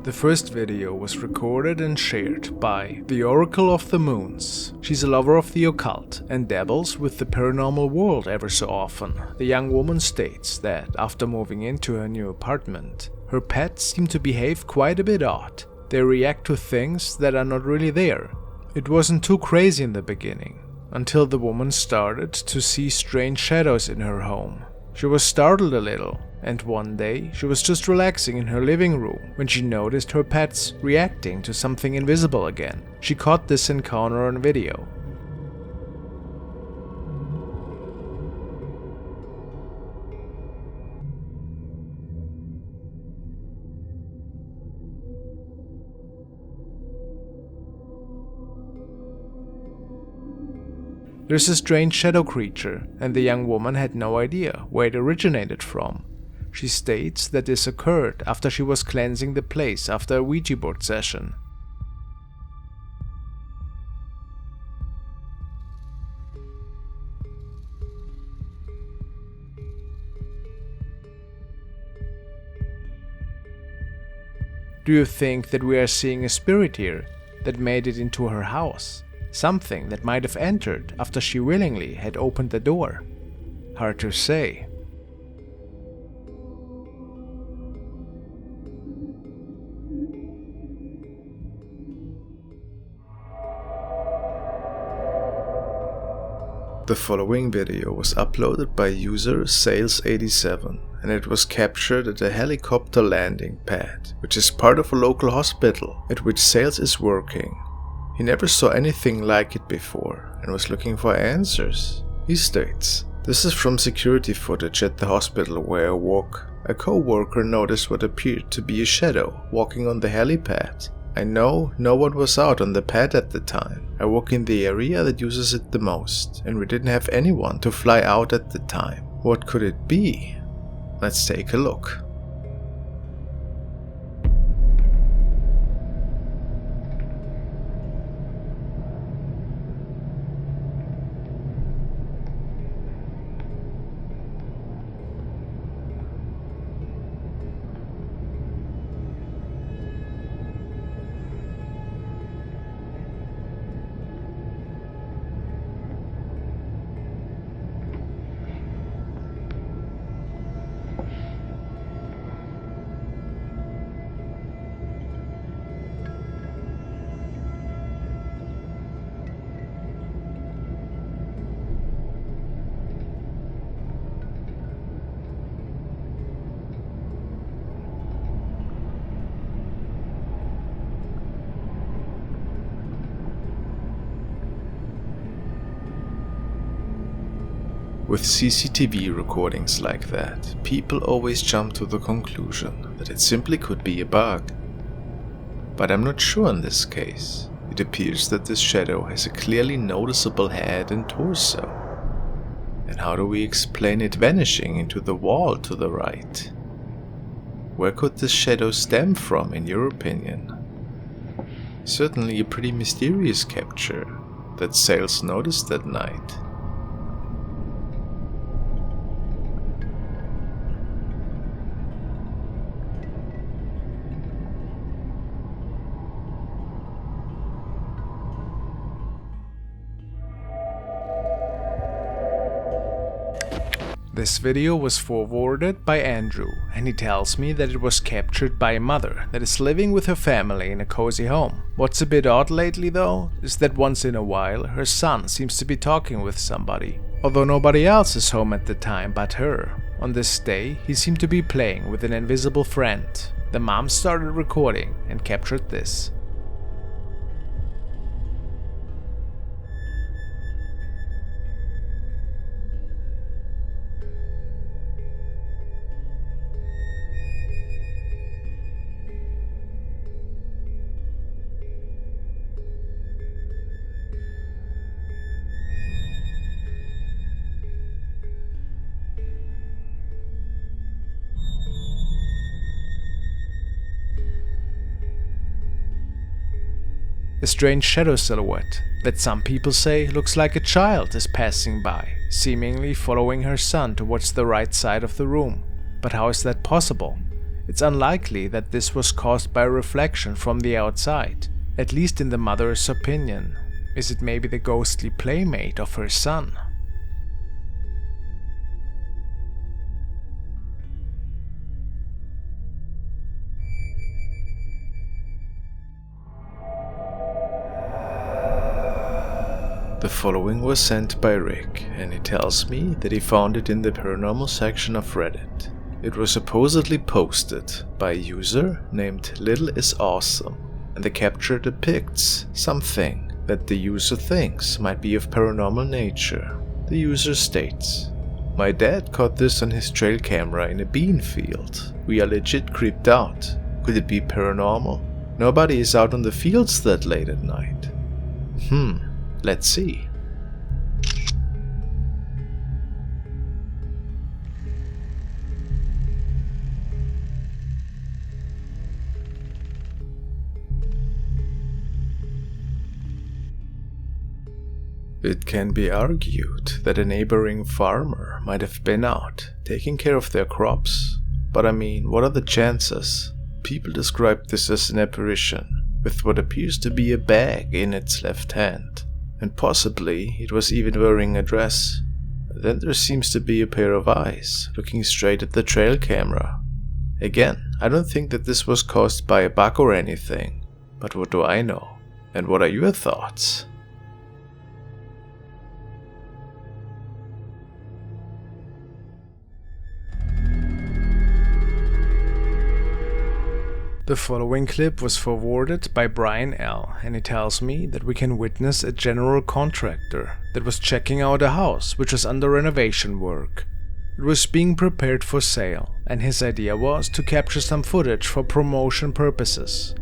The first video was recorded and shared by the Oracle of the Moons. She's a lover of the occult and dabbles with the paranormal world ever so often. The young woman states that after moving into her new apartment, her pets seem to behave quite a bit odd. They react to things that are not really there. It wasn't too crazy in the beginning, until the woman started to see strange shadows in her home. She was startled a little, and one day she was just relaxing in her living room when she noticed her pets reacting to something invisible again. She caught this encounter on video. There's a strange shadow creature, and the young woman had no idea where it originated from. She states that this occurred after she was cleansing the place after a Ouija board session. Do you think that we are seeing a spirit here that made it into her house? Something that might have entered after she willingly had opened the door? Hard to say. The following video was uploaded by user Sales87 and it was captured at a helicopter landing pad, which is part of a local hospital at which Sales is working. He never saw anything like it before and was looking for answers. He states, "This is from security footage at the hospital where I work. A co-worker noticed what appeared to be a shadow walking on the helipad. I know no one was out on the pad at the time. I work in the area that uses it the most, and we didn't have anyone to fly out at the time. What could it be? Let's take a look." With CCTV recordings like that, people always jump to the conclusion that it simply could be a bug. But I'm not sure in this case. It appears that this shadow has a clearly noticeable head and torso. And how do we explain it vanishing into the wall to the right? Where could this shadow stem from, in your opinion? Certainly a pretty mysterious capture that Sales noticed that night. This video was forwarded by Andrew, and he tells me that it was captured by a mother that is living with her family in a cozy home. What's a bit odd lately though, is that once in a while her son seems to be talking with somebody, although nobody else is home at the time but her. On this day, he seemed to be playing with an invisible friend. The mom started recording and captured this. A strange shadow silhouette that some people say looks like a child is passing by, seemingly following her son towards the right side of the room. But how is that possible? It's unlikely that this was caused by a reflection from the outside, at least in the mother's opinion. Is it maybe the ghostly playmate of her son? The following was sent by Rick, and he tells me that he found it in the paranormal section of Reddit. It was supposedly posted by a user named Little is Awesome, and the capture depicts something that the user thinks might be of paranormal nature. The user states, "My dad caught this on his trail camera in a bean field. We are legit creeped out. Could it be paranormal? Nobody is out on the fields that late at night. Let's see." It can be argued that a neighboring farmer might have been out, taking care of their crops. But I mean, what are the chances? People describe this as an apparition, with what appears to be a bag in its left hand. And possibly it was even wearing a dress. Then there seems to be a pair of eyes, looking straight at the trail camera. Again, I don't think that this was caused by a bug or anything, but what do I know? And what are your thoughts? The following clip was forwarded by Brian L., and he tells me that we can witness a general contractor that was checking out a house which was under renovation work. It was being prepared for sale, and his idea was to capture some footage for promotion purposes.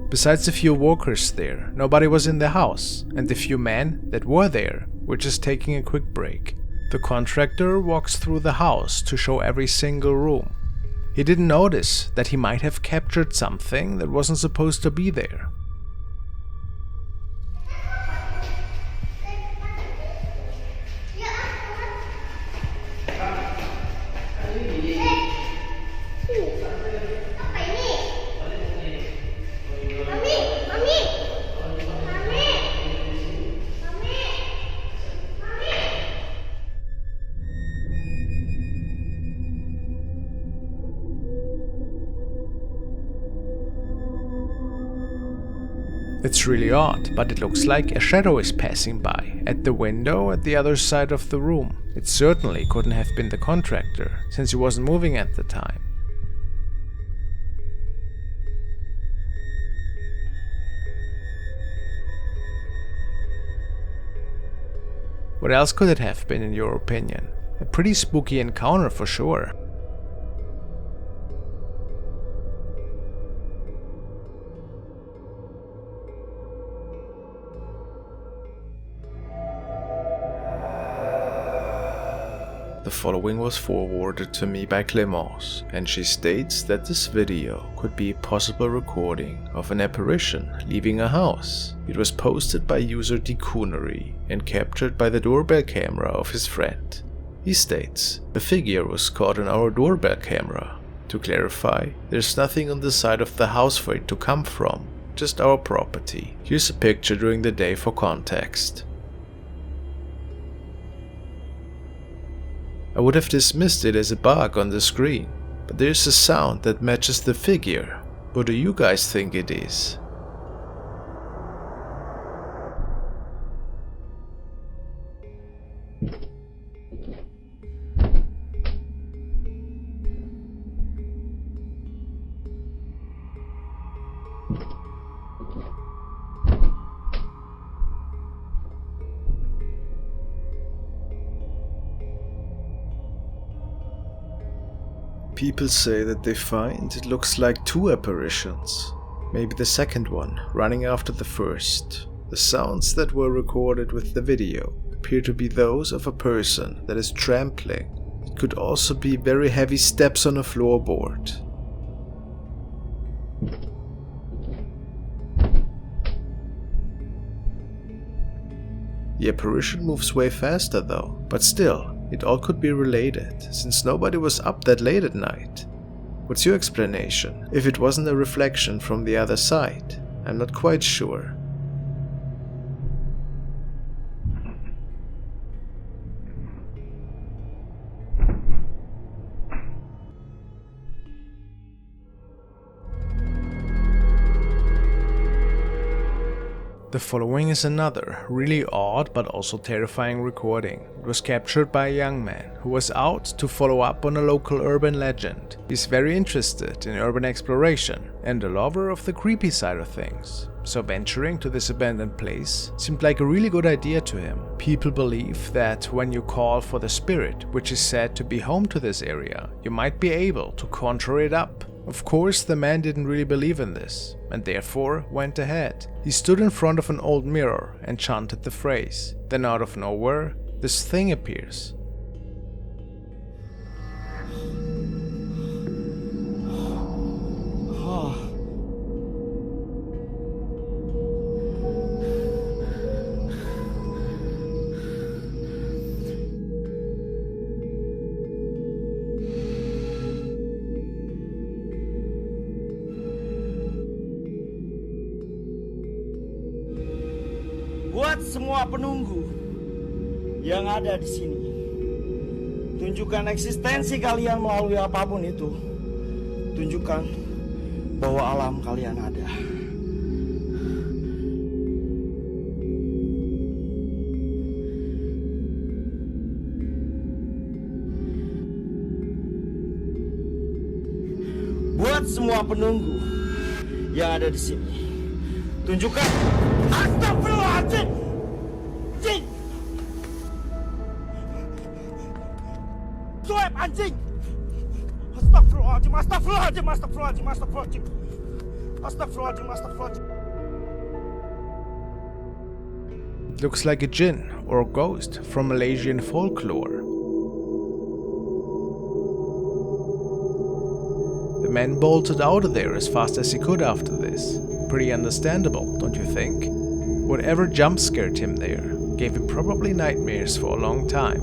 Besides a few workers there, nobody was in the house, and the few men that were there were just taking a quick break. The contractor walks through the house to show every single room. He didn't notice that he might have captured something that wasn't supposed to be there. It's really odd, but it looks like a shadow is passing by at the window at the other side of the room. It certainly couldn't have been the contractor, since he wasn't moving at the time. What else could it have been in your opinion? A pretty spooky encounter for sure. The following was forwarded to me by Clemence, and she states that this video could be a possible recording of an apparition leaving a house. It was posted by user Decoonery and captured by the doorbell camera of his friend. He states, "The figure was caught on our doorbell camera. To clarify, there's nothing on the side of the house for it to come from, just our property. Here's a picture during the day for context." I would have dismissed it as a bug on the screen, but there's a sound that matches the figure. What do you guys think it is? People say that they find it looks like two apparitions, maybe the second one running after the first. The sounds that were recorded with the video appear to be those of a person that is trampling. It could also be very heavy steps on a floorboard. The apparition moves way faster though, but still, it all could be related, since nobody was up that late at night. What's your explanation? If it wasn't a reflection from the other side? I'm not quite sure. The following is another, really odd but also terrifying recording. It was captured by a young man who was out to follow up on a local urban legend. He's very interested in urban exploration and a lover of the creepy side of things. So venturing to this abandoned place seemed like a really good idea to him. People believe that when you call for the spirit, which is said to be home to this area, you might be able to conjure it up. Of course, the man didn't really believe in this, and therefore went ahead. He stood in front of an old mirror and chanted the phrase. Then out of nowhere, this thing appears. Buat semua penunggu yang ada di sini, tunjukkan eksistensi kalian melalui apapun itu. Tunjukkan bahwa alam kalian ada. Buat semua penunggu yang ada di sini, tunjukkan. Astagfirullahaladzim! Anjing! Soeb anjing! Astagfirullahaladzim, astagfirullahaladzim, astagfirullahaladzim, astagfirullahaladzim. Astagfirullahaladzim, astagfirullahaladzim. It looks like a jinn or a ghost from Malaysian folklore. The man bolted out of there as fast as he could after this. Pretty understandable, don't you think? Whatever jump scared him there gave him probably nightmares for a long time.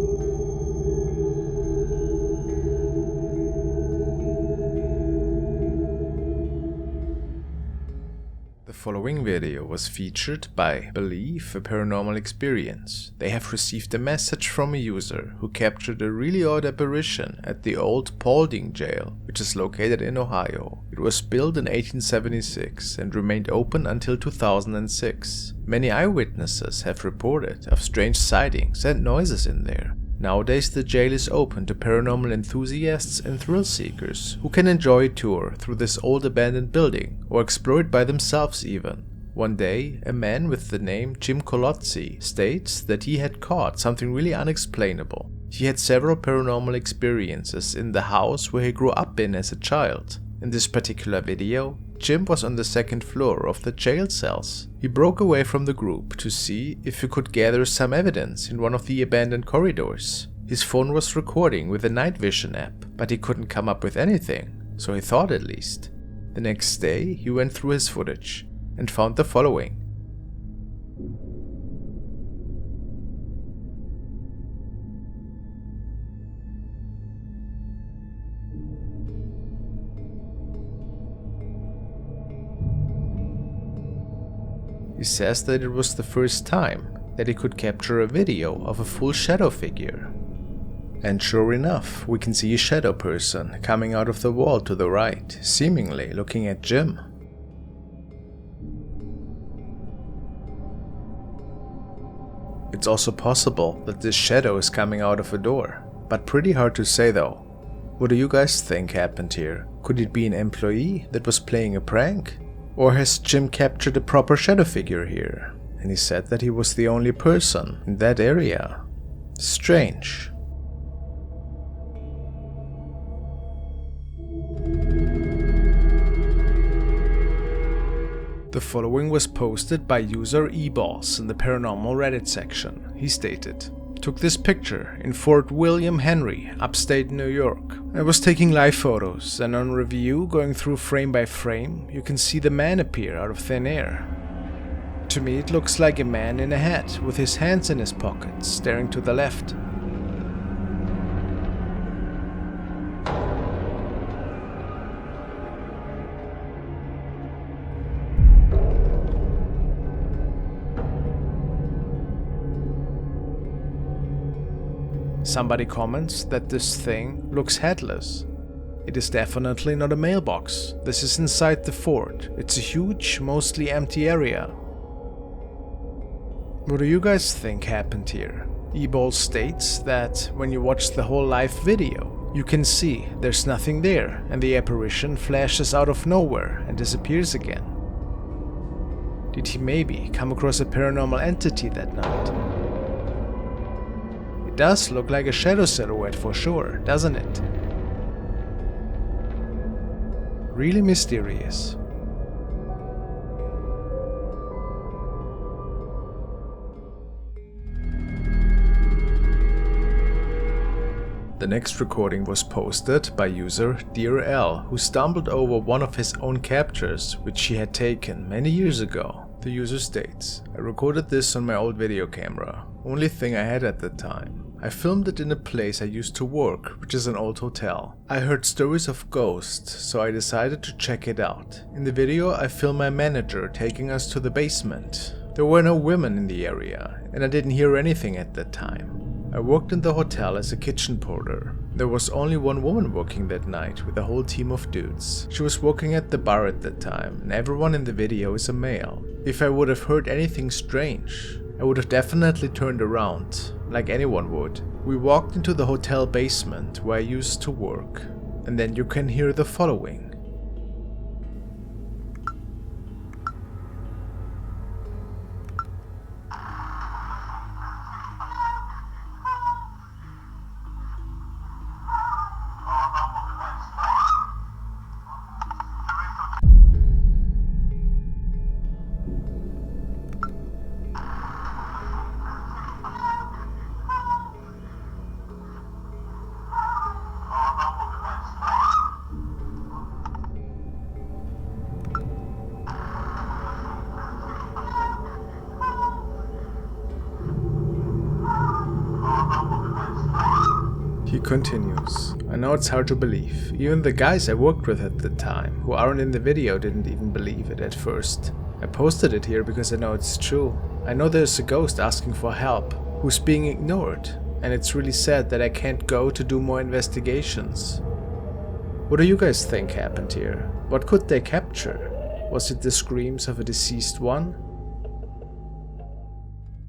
The following video was featured by Believe a Paranormal Experience. They have received a message from a user who captured a really odd apparition at the old Paulding jail, which is located in Ohio. It was built in 1876 and remained open until 2006. Many eyewitnesses have reported of strange sightings and noises in there. Nowadays the jail is open to paranormal enthusiasts and thrill seekers who can enjoy a tour through this old abandoned building or explore it by themselves even. One day, a man with the name Jim Colozzi states that he had caught something really unexplainable. He had several paranormal experiences in the house where he grew up in as a child. In this particular video, Jim was on the second floor of the jail cells. He broke away from the group to see if he could gather some evidence in one of the abandoned corridors. His phone was recording with a night vision app, but he couldn't come up with anything, so he thought at least. The next day, he went through his footage and found the following. He says that it was the first time that he could capture a video of a full shadow figure. And sure enough, we can see a shadow person coming out of the wall to the right, seemingly looking at Jim. It's also possible that this shadow is coming out of a door, but pretty hard to say though. What do you guys think happened here? Could it be an employee that was playing a prank? Or has Jim captured a proper shadow figure here? And he said that he was the only person in that area. Strange. The following was posted by user eBoss in the paranormal Reddit section. He stated, "Took this picture in Fort William Henry, upstate New York. I was taking live photos, and on review, going through frame by frame, you can see the man appear out of thin air. To me it looks like a man in a hat with his hands in his pockets, staring to the left. Somebody comments that this thing looks headless. It is definitely not a mailbox. This is inside the fort. It's a huge, mostly empty area. What do you guys think happened here? Ebol states that when you watch the whole live video, you can see there's nothing there and the apparition flashes out of nowhere and disappears again. Did he maybe come across a paranormal entity that night? It does look like a shadow silhouette for sure, doesn't it? Really mysterious. The next recording was posted by user Dear L, who stumbled over one of his own captures which he had taken many years ago. The user states, I recorded this on my old video camera, only thing I had at the time. I filmed it in a place I used to work, which is an old hotel. I heard stories of ghosts, so I decided to check it out. In the video I filmed my manager taking us to the basement. There were no women in the area, and I didn't hear anything at that time. I worked in the hotel as a kitchen porter. There was only one woman working that night with a whole team of dudes. She was working at the bar at that time, and everyone in the video is a male. If I would have heard anything strange, I would have definitely turned around, like anyone would. We walked into the hotel basement where I used to work, and then you can hear the following. He continues, I know it's hard to believe. Even the guys I worked with at the time, who aren't in the video, didn't even believe it at first. I posted it here because I know it's true. I know there's a ghost asking for help, who's being ignored, and it's really sad that I can't go to do more investigations. What do you guys think happened here? What could they capture? Was it the screams of a deceased one?